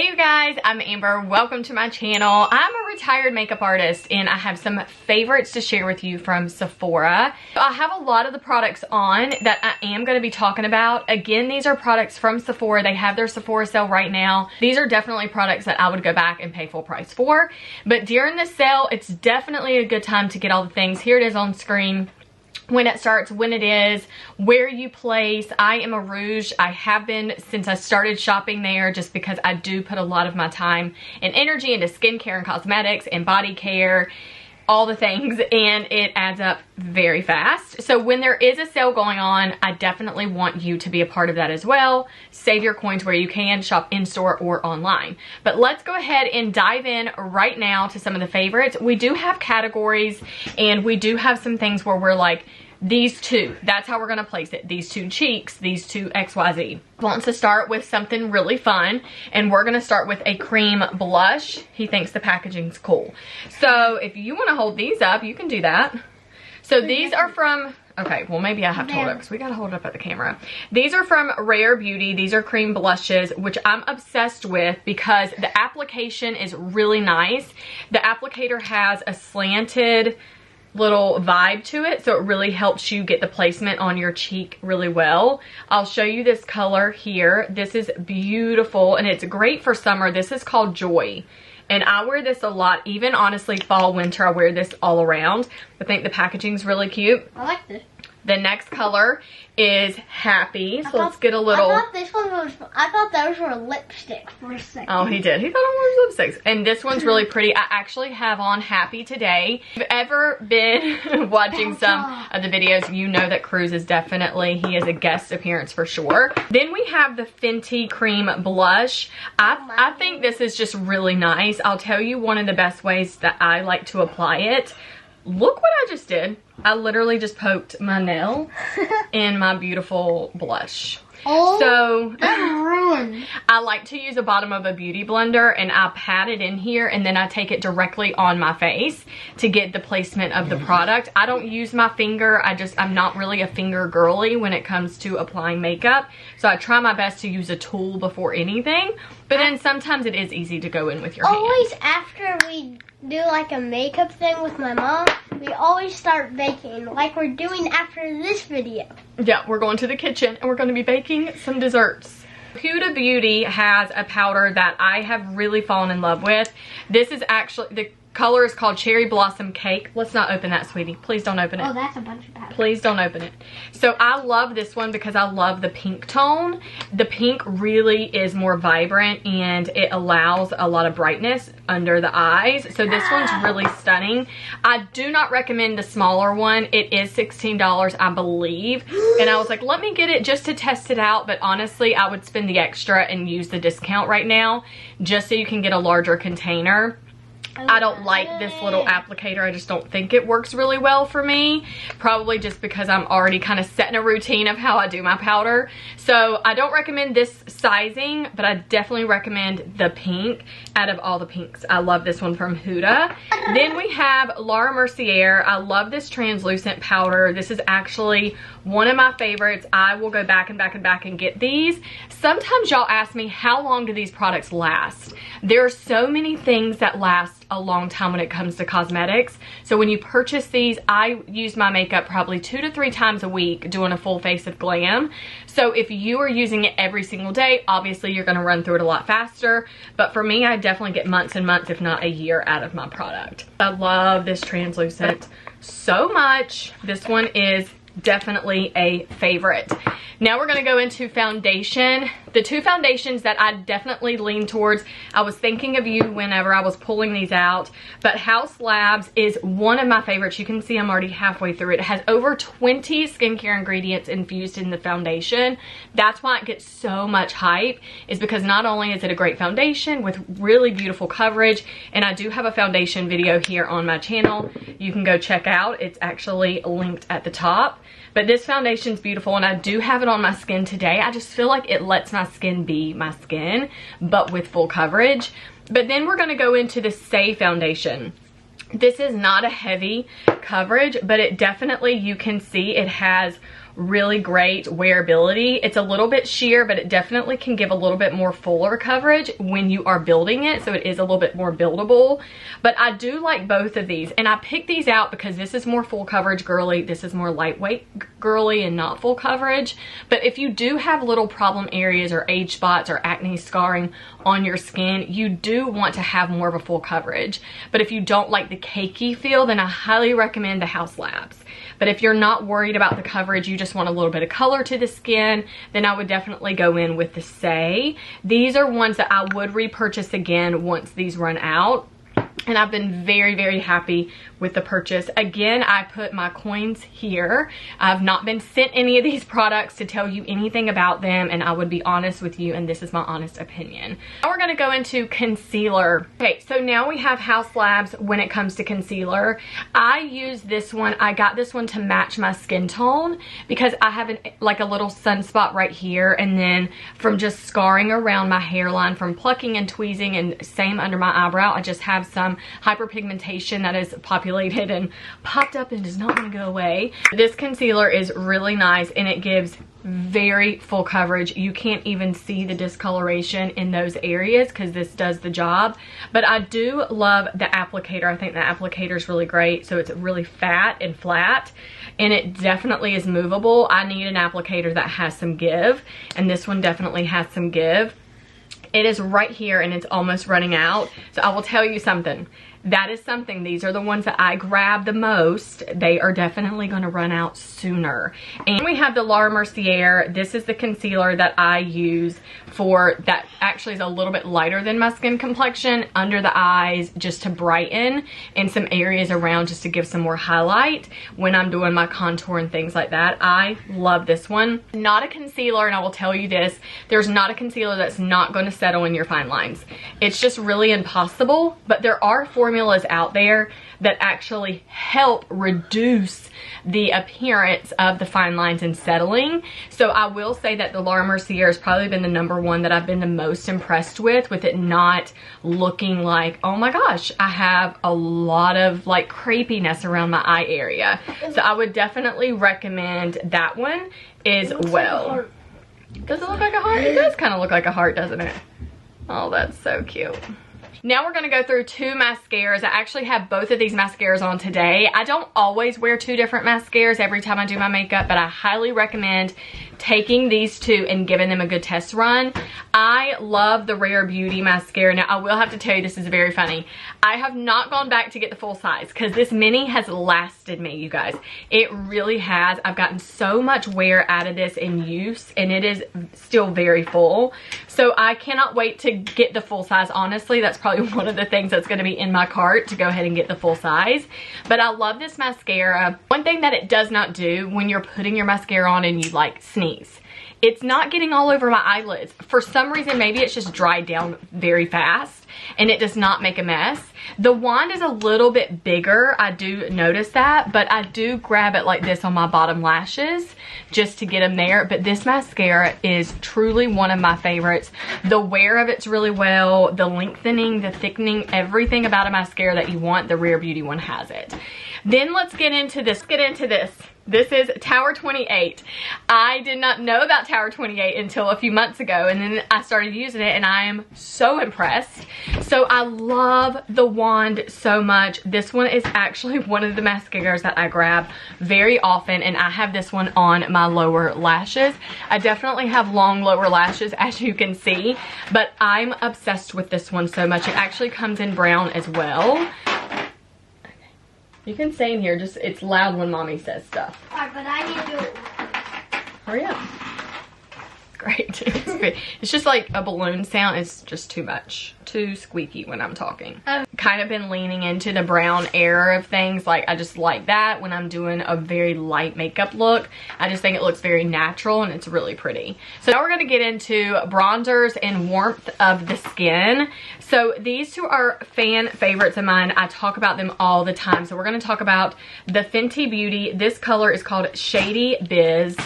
Hey you guys, I'm Amber. Welcome to my channel. I'm a retired makeup artist and I have some favorites to share with you from Sephora. I have a lot of the products on that I am going to be talking about. Again, these are products from Sephora. They have their Sephora sale right now. These are definitely products that I would go back and pay full price for. But during this sale, it's definitely a good time to get all the things. Here it is on screen. When it starts, when it is, where you place. I am a Rouge. I have been since I started shopping there just because I do put a lot of my time and energy into skincare and cosmetics and body care, all the things, and it adds up very fast. So when there is a sale going on, I definitely want you to be a part of that as well. Save your coins where you can, shop in store or online. But let's go ahead and dive in right now to some of the favorites. We do have categories and we do have some things where we're like, these two, that's how we're gonna place it. These two cheeks, these two XYZ. Wants to start with something really fun, and we're gonna start with a cream blush. He thinks the packaging's cool. So if you wanna hold these up, you can do that. So these are from, okay, well maybe I have to hold it up because we gotta hold it up at the camera. These are from Rare Beauty. These are cream blushes, which I'm obsessed with because the application is really nice. The applicator has a slanted little vibe to it, so it really helps you get the placement on your cheek really well. I'll show you this color here. This is beautiful and it's great for summer. This is called Joy and I wear this a lot, even honestly fall, winter. I wear this all around. I think the packaging's really cute. I like this. The next color is Happy. So let's get a little. I thought this one was. I thought those were lipsticks for a second. Oh, he did. He thought it was lipsticks. And this one's really pretty. I actually have on Happy today. If you've ever been watching some of the videos, you know that Cruz is definitely, he is a guest appearance for sure. Then we have the Fenty Cream Blush. I think this is just really nice. I'll tell you one of the best ways that I like to apply it. Look what I just did. I literally just poked my nail in my beautiful blush. Oh, so that's ruined. I like to use the bottom of a beauty blender and I pat it in here and then I take it directly on my face to get the placement of the product. I don't use my finger. I'm not really a finger girly when it comes to applying makeup. So I try my best to use a tool before anything. But then sometimes it is easy to go in with your hand. Always after we do like a makeup thing with my mom, we always start baking like we're doing after this video. Yeah, we're going to the kitchen and we're going to be baking some desserts. Huda Beauty has a powder that I have really fallen in love with. This is actually, the color is called Cherry Blossom Cake. Let's not open that, sweetie. Please don't open it. Oh, that's a bunch of powder. Please don't open it. So I love this one because I love the pink tone. The pink really is more vibrant and it allows a lot of brightness under the eyes. So this one's really stunning. I do not recommend the smaller one. It is $16, I believe. And I was like, let me get it just to test it out. But honestly, I would spend the extra and use the discount right now just so you can get a larger container. I don't like this little applicator. I just don't think it works really well for me. Probably just because I'm already kind of setting a routine of how I do my powder. So I don't recommend this sizing, but I definitely recommend the pink out of all the pinks. I love this one from Huda. Then we have Laura Mercier. I love this translucent powder. This is actually one of my favorites. I will go back and back and back and get these. Sometimes y'all ask me, how long do these products last? There are so many things that last a long time when it comes to cosmetics. So when you purchase these, I use my makeup probably 2 to 3 times a week doing a full face of glam. So if you are using it every single day, obviously you're gonna run through it a lot faster. But for me, I definitely get months and months, if not a year, out of my product. I love this translucent so much. This one is definitely a favorite. Now we're gonna go into foundation. The two foundations that I definitely lean towards, I was thinking of you whenever I was pulling these out, but Haus Labs is one of my favorites. You can see I'm already halfway through it. It has over 20 skincare ingredients infused in the foundation. That's why it gets so much hype, is because not only is it a great foundation with really beautiful coverage, and I do have a foundation video here on my channel you can go check out. It's actually linked at the top. But this foundation's beautiful and I do have it on my skin today. I just feel like it lets my skin be my skin, but with full coverage. But then we're gonna go into the Shea foundation. This is not a heavy coverage, but it definitely, you can see it has really great wearability. It's a little bit sheer, but it definitely can give a little bit more fuller coverage when you are building it, so it is a little bit more buildable. But I do like both of these, and I picked these out because this is more full coverage girly, this is more lightweight girly and not full coverage. But if you do have little problem areas or age spots or acne scarring on your skin, you do want to have more of a full coverage. But if you don't like the cakey feel, then I highly recommend the House Labs. But if you're not worried about the coverage, you just want a little bit of color to the skin, then I would definitely go in with the Shea. These are ones that I would repurchase again once these run out. And I've been very, very happy with the purchase. Again, I put my coins here. I've not been sent any of these products to tell you anything about them, and I would be honest with you, and this is my honest opinion. Now we're gonna go into concealer. Okay, so now we have House Labs when it comes to concealer. I use this one, I got this one to match my skin tone because I have like a little sunspot right here, and then from just scarring around my hairline from plucking and tweezing, and same under my eyebrow, I just have some hyperpigmentation that is populated and popped up and does not want to go away. This concealer is really nice, and it gives very full coverage. You can't even see the discoloration in those areas because this does the job. But I do love the applicator. I think the applicator is really great. So it's really fat and flat, and it definitely is movable. I need an applicator that has some give, and this one definitely has some give. It is right here and it's almost running out. So I will tell you something. That is something, these are the ones that I grab the most. They are definitely going to run out sooner. And we have the Laura Mercier. This is the concealer that I use for that, actually is a little bit lighter than my skin complexion, under the eyes, just to brighten, and some areas around just to give some more highlight when I'm doing my contour and things like that. I love this one. Not a concealer, and I will tell you this, there's not a concealer that's not going to settle in your fine lines. It's just really impossible, but there are formulas out there that actually help reduce the appearance of the fine lines and settling. So I will say that the Laura Mercier has probably been the #1 that I've been the most impressed with it not looking like, oh my gosh, I have a lot of like crepiness around my eye area. So I would definitely recommend that one as well. Does it look like a heart? It does kind of look like a heart, doesn't it? Oh, that's so cute. Now we're going to go through 2 mascaras. I actually have both of these mascaras on today. I don't always wear 2 different mascaras every time I do my makeup, but I highly recommend taking these 2 and giving them a good test run. I love the Rare Beauty mascara. Now I will have to tell you, this is very funny. I have not gone back to get the full size because this mini has lasted me, you guys. It really has. I've gotten so much wear out of this in use, and it is still very full. So I cannot wait to get the full size. Honestly, that's probably one of the things that's going to be in my cart, to go ahead and get the full size. But I love this mascara. One thing that it does not do when you're putting your mascara on and you like sneeze, it's not getting all over my eyelids. For some reason, maybe it's just dried down very fast and it does not make a mess. The wand is a little bit bigger, I do notice that, but I do grab it like this on my bottom lashes just to get them there. But this mascara is truly one of my favorites. The wear of it's really well, the lengthening, the thickening, everything about a mascara that you want, the Rare Beauty one has it. Then let's get into this. This is Tower 28. I did not know about Tower 28 until a few months ago, and then I started using it and I am so impressed. So I love the wand so much. This one is actually one of the mascaras that I grab very often, and I have this one on my lower lashes. I definitely have long lower lashes, as you can see, but I'm obsessed with this one so much. It actually comes in brown as well. You can stay in here, just it's loud when mommy says stuff. Alright, but I need to... Hurry up. Great. It's just like a balloon sound. It's just too much. Too squeaky when I'm talking. I've kind of been leaning into the brown era of things. Like, I just like that when I'm doing a very light makeup look. I just think it looks very natural and it's really pretty. So now we're going to get into bronzers and warmth of the skin. So these 2 are fan favorites of mine. I talk about them all the time. So we're going to talk about the Fenty Beauty. This color is called Shady Biz.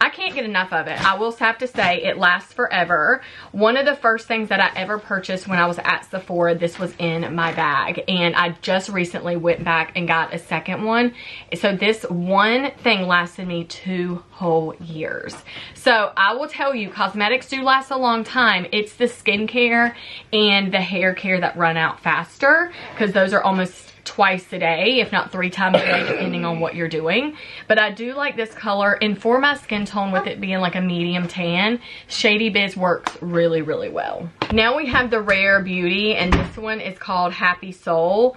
I can't get enough of it. I will have to say it lasts forever. One of the first things that I ever purchased when I was at Sephora, this was in my bag, and I just recently went back and got a second one. So this one thing lasted me 2 whole years. So I will tell you, cosmetics do last a long time. It's the skincare and the hair care that run out faster, because those are almost twice a day, if not 3 times a day, depending on what you're doing. But I do like this color, and for my skin tone, with it being like a medium tan, Shady Biz works really, really well. Now we have the Rare Beauty, and this one is called Happy Soul.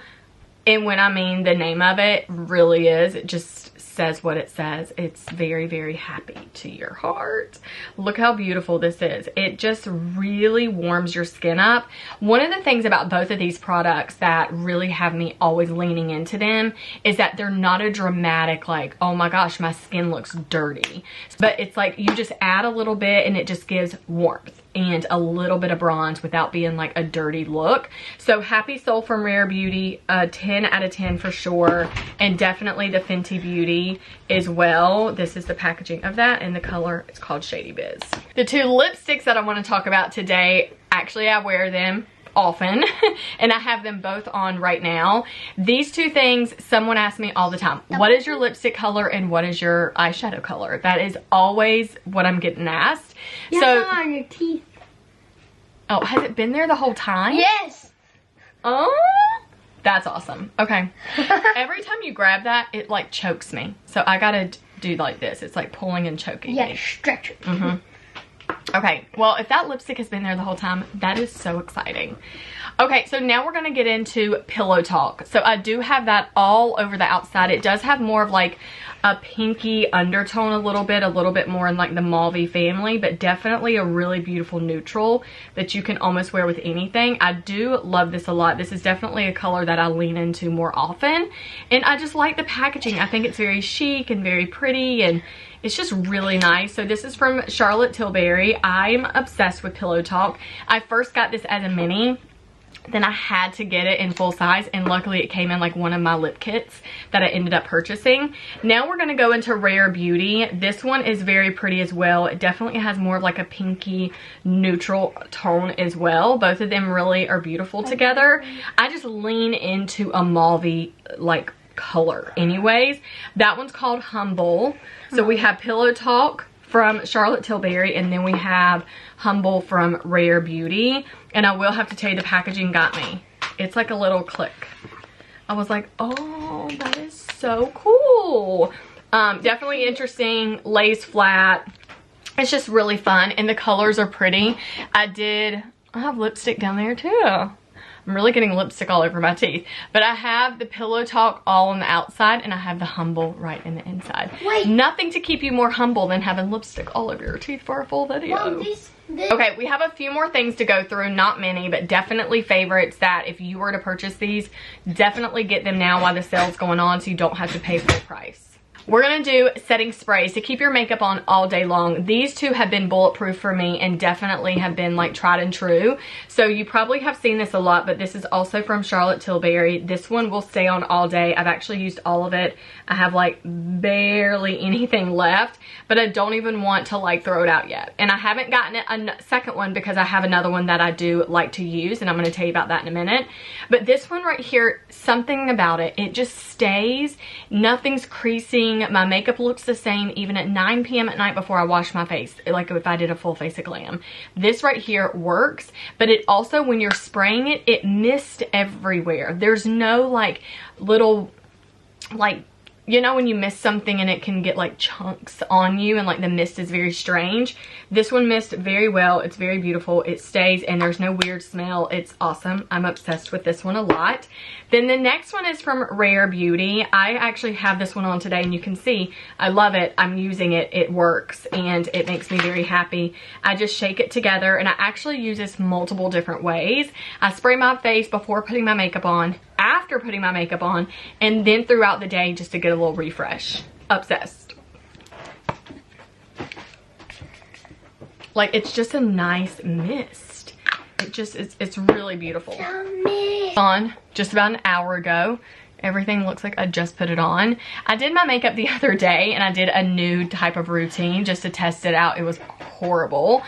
And when I mean the name of it, really is, it just says what it says. It's very, very happy to your heart. Look how beautiful this is. It just really warms your skin up. One of the things about both of these products that really have me always leaning into them is that they're not a dramatic, like, oh my gosh, my skin looks dirty. But it's like you just add a little bit and it just gives warmth and a little bit of bronze without being like a dirty look. So Happy Soul from Rare Beauty, 10 out of 10 for sure. And definitely the Fenty Beauty as well. This is the packaging of that, and the color is called Shady Biz. The 2 lipsticks that I want to talk about today, actually I wear them often and I have them both on right now. These 2 things, someone asks me all the time, what is your lipstick color and what is your eyeshadow color? That is always what I'm getting asked. You so have it on your teeth. Oh, has it been there the whole time? Yes. Oh, that's awesome. Okay. Every time you grab that, it like chokes me. So I gotta do like this. It's like pulling and choking me. Stretch it. Okay, well, if that lipstick has been there the whole time, that is so exciting. Okay, so now we're going to get into Pillow Talk. So I do have that all over the outside. It does have more of like a pinky undertone a little bit more in like the mauve family, but definitely a really beautiful neutral that you can almost wear with anything. I do love this a lot. This is definitely a color that I lean into more often, and I just like the packaging. I think it's very chic and very pretty, and it's just really nice. So this is from Charlotte Tilbury. I'm obsessed with Pillow Talk. I first got this as a mini, then I had to get it in full size, and luckily it came in like one of my lip kits that I ended up purchasing. Now we're gonna go into Rare Beauty. This one is very pretty as well. It definitely has more of like a pinky neutral tone as well. Both of them really are beautiful together. I just lean into a mauve like color anyways. That one's called Humble. So we have Pillow Talk from Charlotte Tilbury, and then we have Humble from Rare Beauty. And I will have to tell you, the packaging got me. It's like a little click. I was like, oh, that is so cool. Definitely interesting, lays flat. It's just really fun, and the colors are pretty. I have lipstick down there too. I'm really getting lipstick all over my teeth. But I have the Pillow Talk all on the outside, and I have the Humble right in the inside. Wait. Nothing to keep you more humble than having lipstick all over your teeth for a full video. Well, Okay, we have a few more things to go through. Not many, but definitely favorites that if you were to purchase these, definitely get them now while the sale's going on so you don't have to pay full price. We're going to do setting sprays to keep your makeup on all day long. These 2 have been bulletproof for me and definitely have been like tried and true. So you probably have seen this a lot, but this is also from Charlotte Tilbury. This one will stay on all day. I've actually used all of it. I have like barely anything left, but I don't even want to like throw it out yet. And I haven't gotten a second one because I have another one that I do like to use, and I'm going to tell you about that in a minute. But this one right here, something about it, it just stays. Nothing's creasing. My makeup looks the same even at 9 p.m. at night before I wash my face, like if I did a full face of glam. This right here works, but it also, when you're spraying it, it mist everywhere. There's no like little, like, you know when you mist something and it can get like chunks on you and like the mist is very strange. This one mist very well. It's very beautiful. It stays and there's no weird smell. It's awesome. I'm obsessed with this one a lot. Then the next one is from Rare Beauty. I actually have this one on today, and you can see I love it. I'm using it. It works and it makes me very happy. I just shake it together, and I actually use this multiple different ways. I spray my face before putting my makeup on, after putting my makeup on, and then throughout the day just to get a little refresh. Obsessed. Like, it's just a nice mist. It just, it's really beautiful. On just about an hour ago, Everything looks like I just put it on. I did my makeup the other day and I did a nude type of routine just to test it out. It was horrible.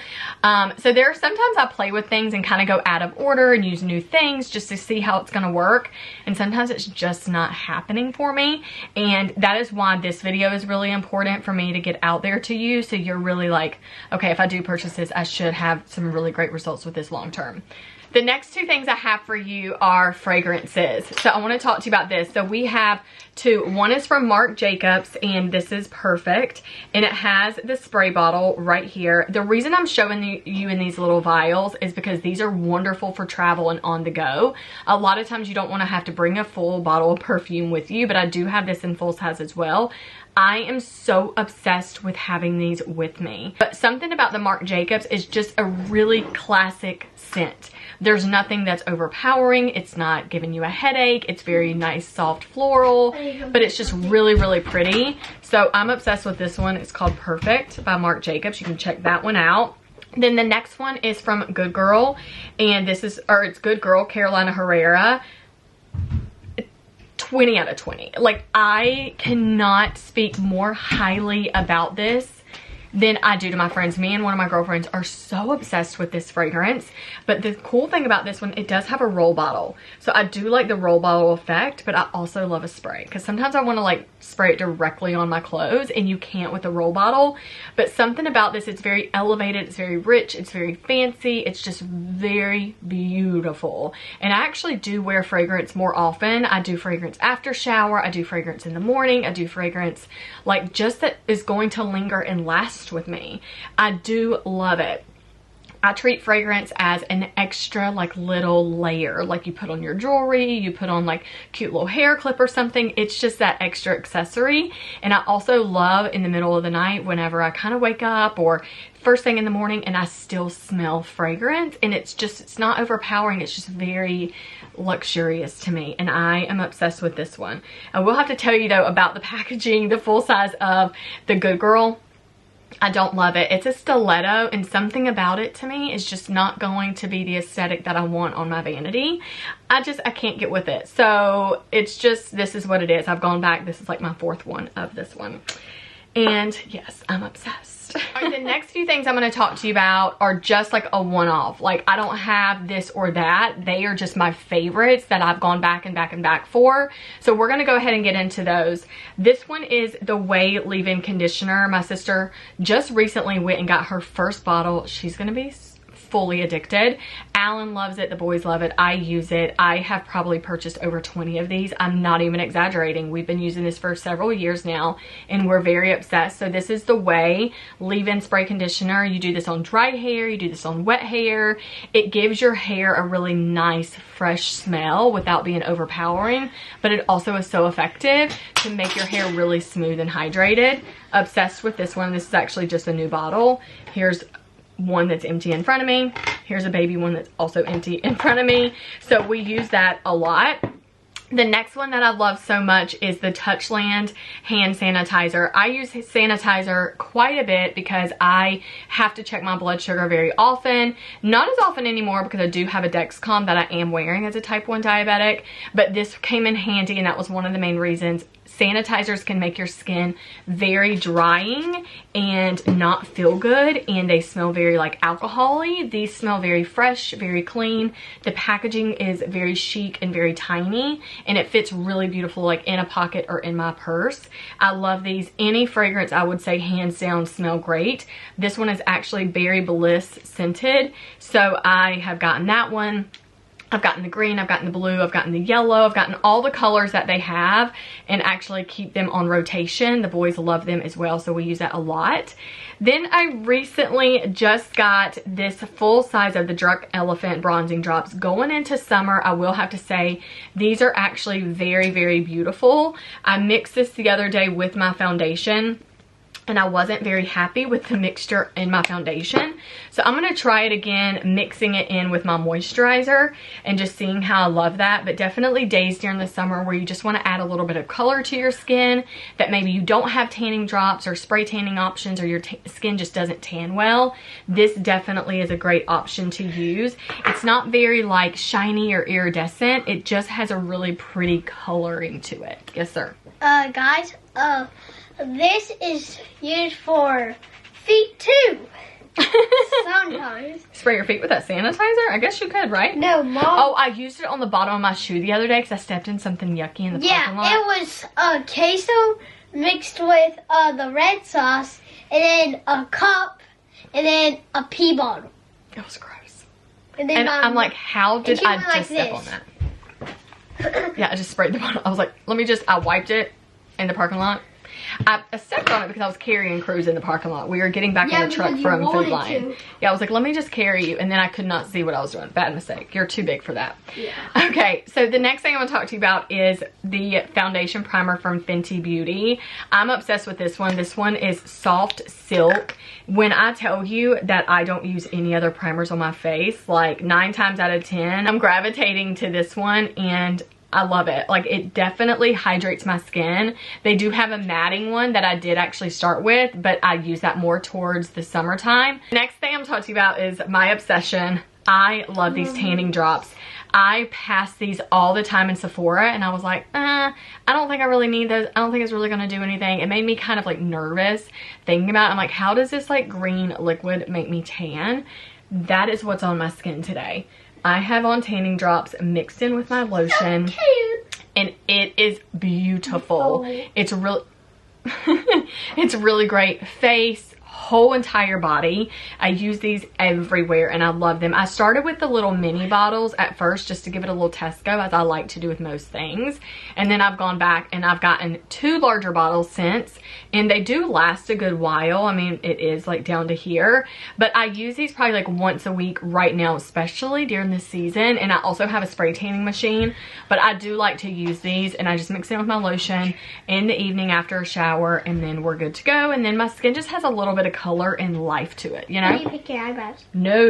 So there are sometimes I play with things and kind of go out of order and use new things just to see how it's going to work. And sometimes it's just not happening for me. And that is why this video is really important for me to get out there to you. So you're really like, okay, if I do purchase this, I should have some really great results with this long term. The next two things I have for you are fragrances. So I want to talk to you about this. So we have two. One is from Marc Jacobs, and this is perfect. And it has the spray bottle right here. The reason I'm showing you in these little vials is because these are wonderful for travel and on the go. A lot of times you don't want to have to bring a full bottle of perfume with you, but I do have this in full size as well. I am so obsessed with having these with me. But something about the Marc Jacobs is just a really classic scent. There's nothing that's overpowering. It's not giving you a headache. It's very nice, soft floral, but it's just really, really pretty. So I'm obsessed with this one. It's called Perfect by Marc Jacobs. You can check that one out. Then the next one is from Good Girl, and it's Good Girl, Carolina Herrera. 20 out of 20. Like, I cannot speak more highly about this than I do to my friends. Me and one of my girlfriends are so obsessed with this fragrance. But the cool thing about this one, it does have a roll bottle. So I do like the roll bottle effect, but I also love a spray. Because sometimes I want to like spray it directly on my clothes, and you can't with the roll bottle. But something about this, it's very elevated, it's very rich, it's very fancy. It's just very beautiful. And I actually do wear fragrance more often. I do fragrance after shower. I do fragrance in the morning. I do fragrance like just that is going to linger and last with me. I do love it. I treat fragrance as an extra like little layer, like you put on your jewelry, you put on like cute little hair clip or something. It's just that extra accessory. And I also love in the middle of the night whenever I kind of wake up or first thing in the morning and I still smell fragrance, and it's not overpowering. It's just very luxurious to me, and I am obsessed with this one. I will have to tell you though about the packaging, the full size of the Good Girl. I don't love it. It's a stiletto, and something about it to me is just not going to be the aesthetic that I want on my vanity. I can't get with it. So it's just, this is what it is. I've gone back. This is like my fourth one of this one. And yes, I'm obsessed. All right, the next few things I'm going to talk to you about are just like a one-off. Like, I don't have this or that. They are just my favorites that I've gone back and back and back for. So we're going to go ahead and get into those. This one is the Way Leave-In Conditioner. My sister just recently went and got her first bottle. She's going to be fully addicted. Alan loves it. The boys love it. I use it. I have probably purchased over 20 of these. I'm not even exaggerating. We've been using this for several years now, and we're very obsessed. So this is the Way Leave-In Spray Conditioner. You do this on dry hair. You do this on wet hair. It gives your hair a really nice, fresh smell without being overpowering, but it also is so effective to make your hair really smooth and hydrated. Obsessed with this one. This is actually just a new bottle. Here's one that's empty in front of me. Here's a baby one that's also empty in front of me. So we use that a lot. The next one that I love so much is the Touchland hand sanitizer. I use sanitizer quite a bit because I have to check my blood sugar very often. Not as often anymore because I do have a Dexcom that I am wearing as a type 1 diabetic, but this came in handy, and that was one of the main reasons. Sanitizers can make your skin very drying and not feel good, and they smell very like alcohol-y. These smell very fresh, very clean. The packaging is very chic and very tiny, and it fits really beautiful like in a pocket or in my purse. I love these. Any fragrance, I would say hands down, smell great. This one is actually Berry Bliss scented, so I have gotten that one. I've gotten the green, I've gotten the blue, I've gotten the yellow, I've gotten all the colors that they have, and actually keep them on rotation. The boys love them as well, so we use that a lot. Then I recently just got this full size of the Drunk Elephant Bronzing Drops. Going into summer, I will have to say, these are actually very, very beautiful. I mixed this the other day with my foundation. and I wasn't very happy with the mixture in my foundation. So I'm going to try it again, mixing it in with my moisturizer and just seeing how I love that. But definitely days during the summer where you just want to add a little bit of color to your skin, that maybe you don't have tanning drops or spray tanning options, or your skin just doesn't tan well, this definitely is a great option to use. It's not very like shiny or iridescent. It just has a really pretty coloring to it. Yes, sir. Guys, this is used for feet too. Sometimes. Spray your feet with that sanitizer? I guess you could, right? No, Mom. Oh, I used it on the bottom of my shoe the other day because I stepped in something yucky in the parking lot. Yeah, it was queso mixed with the red sauce, and then a cup, and then a pee bottle. It was gross. And then I'm like, how did I just like step on that? Yeah, I just sprayed the bottle. I was like, I wiped it in the parking lot. I stepped on it because I was carrying Cruz in the parking lot. We were getting back in the truck from Food Lion. Yeah, I was like, let me just carry you. And then I could not see what I was doing. Bad mistake. You're too big for that. Yeah. Okay, so the next thing I want to talk to you about is the foundation primer from Fenty Beauty. I'm obsessed with this one. This one is Soft Silk. When I tell you that I don't use any other primers on my face, like 9 times out of 10, I'm gravitating to this one, and I love it. Like, it definitely hydrates my skin. They do have a matting one that I did actually start with, but I use that more towards the summertime. Next thing I'm talking to you about is my obsession. I love these tanning drops. I pass these all the time in Sephora, and I was like, I don't think I really need those. I don't think it's really gonna do anything. It made me kind of like nervous thinking about it. I'm like, how does this like green liquid make me tan? That is what's on my skin today. I have on tanning drops mixed in with my lotion, and it is beautiful. It's really, it's really great. Face, whole entire body. I use these everywhere and I love them. I started with the little mini bottles at first just to give it a little test go, as I like to do with most things. And then I've gone back and I've gotten 2 larger bottles since, and they do last a good while. I mean, it is like down to here, but I use these probably like once a week right now, especially during the season. And I also have a spray tanning machine, but I do like to use these, and I just mix it with my lotion in the evening after a shower, and then we're good to go. And then my skin just has a little bit of color and life to it, you know? How do you pick your eyebrows? No,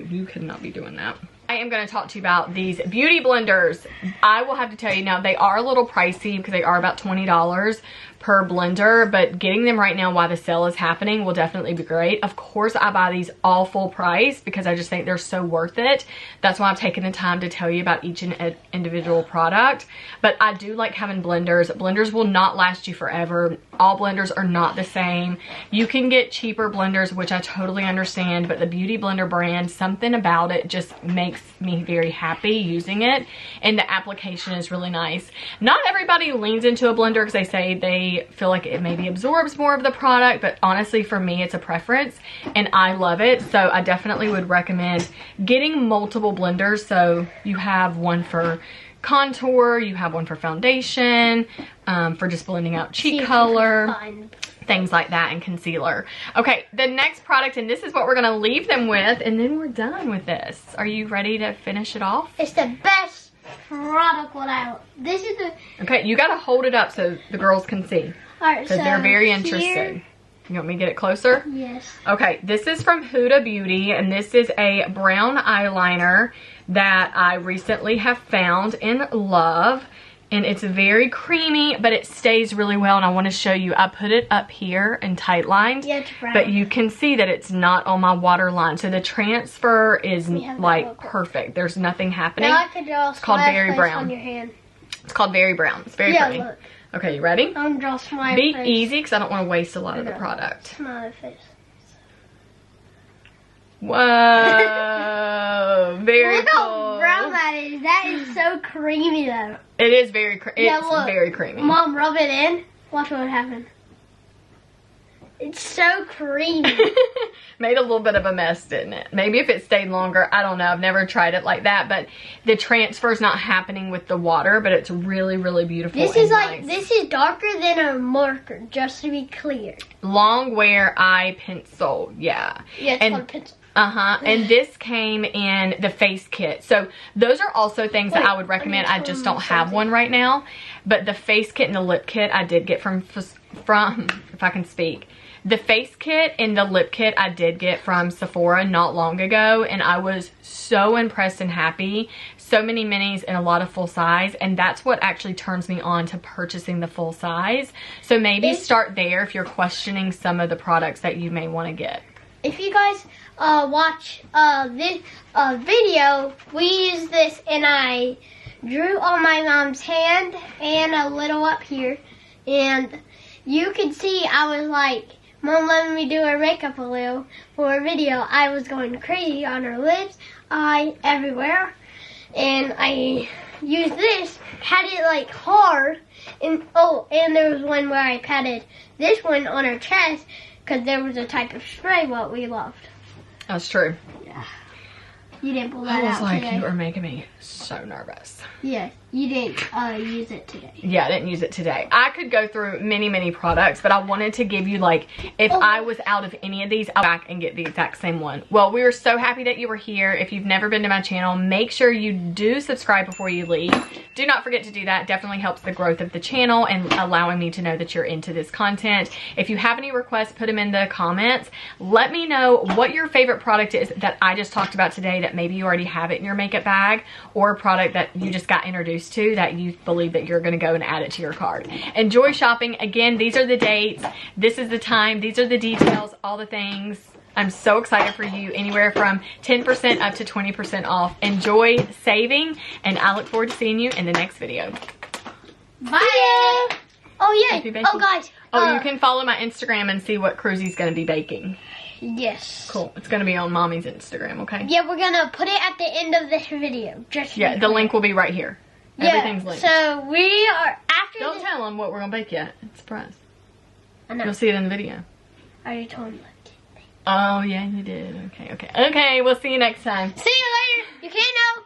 you could not be doing that. I am going to talk to you about these beauty blenders. I will have to tell you now, they are a little pricey because they are about $20 per blender, but getting them right now while the sale is happening will definitely be great. Of course, I buy these all full price because I just think they're so worth it. That's why I've taken the time to tell you about each and individual product. But I do like having blenders. Blenders will not last you forever. All blenders are not the same. You can get cheaper blenders, which I totally understand, but the Beauty Blender brand, something about it just makes me very happy using it, and the application is really nice. Not everybody leans into a blender because they say they feel like it maybe absorbs more of the product, but honestly for me it's a preference and I love it. So I definitely would recommend getting multiple blenders. So you have one for contour, you have one for foundation, for just blending out cheek color, things like that, and concealer. Okay, the next product, and this is what we're gonna leave them with, and then we're done with this. Are you ready to finish it off? It's the best product this is the... Okay, you gotta hold it up so the girls can see. Alright, because so they're very interested. Here... You want me to get it closer? Yes. Okay, this is from Huda Beauty, and this is a brown eyeliner that I recently have found and love. And it's very creamy, but it stays really well. And I want to show you. I put it up here in tight lines, yeah, it's brown, but you can see that it's not on my waterline. So the transfer is like perfect. There's nothing happening. Now I can draw it's called Very Brown. On your hand. It's called Very Brown. It's very pretty. Look. Okay, you ready? I'm gonna draw smiley Be face. easy because I don't want to waste a lot of the product. Smiley face. Whoa, very Look cool. how brown that is. That is so creamy though. It is very creamy. Yeah, it's very creamy. Mom, rub it in. Watch what would happen. It's so creamy. Made a little bit of a mess, didn't it? Maybe if it stayed longer, I don't know. I've never tried it like that, but the transfer is not happening with the water, but it's really, really beautiful. This is like, this is darker than a marker, just to be clear. Long wear eye pencil, yeah. Yeah, it's called pencil. And this came in the face kit. So those are also things that I would recommend. I just don't have one right now. But the face kit and the lip kit I did get from if I can speak. The face kit and the lip kit I did get from Sephora not long ago, and I was so impressed and happy. So many minis and a lot of full size, and that's what actually turns me on to purchasing the full size. So maybe start there if you're questioning some of the products that you may want to get. If you guys watch this video, we used this and I drew on my mom's hand and a little up here, and you can see I was like, Mom let me do her makeup a little for a video. I was going crazy on her lips, everywhere. And I used this, patted it like hard. And there was one where I patted this one on her chest because there was a type of spray what we loved. That's true. Yeah. You didn't pull that out I was like, today. you are making me so nervous. Yes, you didn't use it today. Yeah, I didn't use it today. I could go through many products, but I wanted to give you, like, if I was out of any of these, I'll go back and get the exact same one. Well, we were so happy that you were here. If you've never been to my channel, make sure you do subscribe before you leave. Do not forget to do that. It definitely helps the growth of the channel and allowing me to know that you're into this content. If you have any requests, put them in the comments. Let me know what your favorite product is that I just talked about today that maybe you already have it in your makeup bag, or a product that you just got introduced to that you believe that you're going to go and add it to your cart. Enjoy shopping. Again, these are the dates. This is the time. These are the details, all the things. I'm so excited for you. Anywhere from 10% up to 20% off. Enjoy saving, and I look forward to seeing you in the next video. Bye. Oh yeah. Oh guys. You can follow my Instagram and see what Cruzy's going to be baking. Yes. Cool. It's going to be on Mommy's Instagram, okay? Yeah, we're going to put it at the end of this video. The link will be right here. Everything's linked. So we are after. Don't tell them what we're going to bake yet. It's a surprise. I know. You'll see it in the video. I already told him. Oh, yeah, you did. Okay. We'll see you next time. See you later. You can't know.